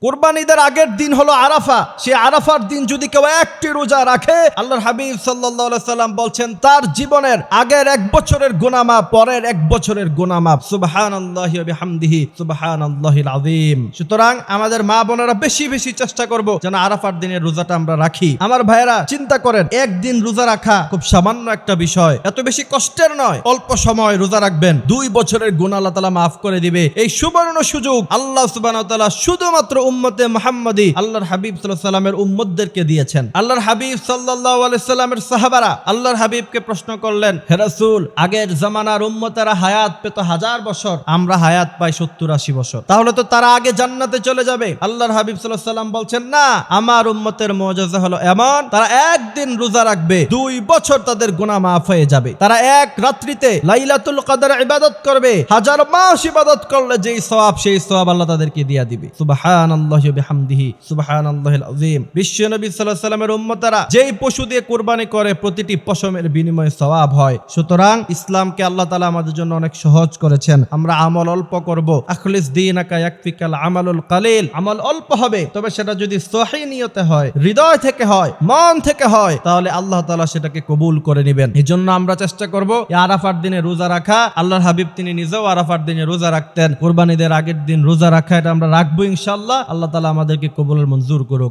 কুরবানিদের আগের দিন হলো আরাফা। সেই আরাফার দিন যদি কেউ একটি রোজা রাখে, আল্লাহর হাবিব সাল্লাল্লাহু আলাইহি সাল্লাম বলছেন তার জীবনের আগের 1 বছরের গুনাহ মাফ, পরের 1 বছরের গুনাহ মাফ। সুবহানাল্লাহি ওয়া বিহামদিহি সুবহানাল্লাহিল আযীম। সুতরাং আমাদের মা বোনেরা বেশি বেশি চেষ্টা করব যেন আরাফার দিনের রোজাটা আমরা রাখি। আমার ভাইয়েরা চিন্তা করেন, একদিন রোজা রাখা খুব সামান্য একটা বিষয়, এত বেশি কষ্টের নয়। অল্প সময় রোজা রাখবেন, 2 বছরের গুনাহ আল্লাহ তাআলা মাফ করে দিবে। এই সুবর্ণ সুযোগ আল্লাহ সুবহানাহু ওয়া তাআলা শুধুমাত্র উম্মতে মুহাম্মাদি আল্লাহর হাবিব সাল্লাল্লাহু আলাইহি সাল্লামের উম্মতদেরকে দিয়েছেন। আল্লাহর হাবিব সাল্লাল্লাহু আলাইহি সাল্লামের সাহাবারা আল্লাহর হাবিবকে প্রশ্ন করলেন, হে রাসূল, আগের জামানার উম্মতেরা হায়াত পেত 1000 বছর, আমরা হায়াত পাই 70-80 বছর, তাহলে তো তারা আগে জান্নাতে চলে যাবে। আল্লাহর হাবিব সাল্লাল্লাহু আলাইহি সাল্লাম বলছেন, না, আমার উম্মতের মুআজিজা হলো এমন, তারা একদিন রোজা রাখবে, 2 বছর তাদের গুনাহ মাফ হয়ে যাবে। তারা এক রাত্রিতে লাইলাতুল কদর ইবাদত করবে, 1000 মাস ইবাদত করলে যেই সওয়াব, সেই সওয়াব আল্লাহ তাদেরকে দিয়া দিবে। সুবহানাল্লাহি ওয়া বিহামদিহি সুবহানাল্লাহিল আযীম। বিশ্বনবী সাল্লাল্লাহু আলাইহি সাল্লামের উম্মতরা যেই পশু দিয়ে কুরবানি করে, প্রতিটি পশমের বিনিময়ে সওয়াব হয়। সুতরাং ইসলামকে আল্লাহ তাআলা আমাদের জন্য অনেক সহজ করেছেন। আমরা আমল অল্প করব। আখলিস দীনাকা ইয়াকফিকাল আমালুল কালিল। আমল অল্প হবে, তবে সেটা যদি সহিহ নিয়তে হয়, হৃদয় থেকে হয়, মন থেকে হয়, তাহলে আল্লাহ তাআলা সেটাকে কবুল করে নেবেন। এজন্য আমরা চেষ্টা করব এই আরাফার দিনে রোজা রাখা। আল্লাহর হাবিব তিনি নিজেও আরাফার দিনে রোজা রাখতেন। কুরবানিদের আগের দিন রোজা রাখা, এটা আমরা রাখবো ইনশাআল্লাহ। আল্লাহ তাআলা আমাদেরকে কবুল মঞ্জুর করুক।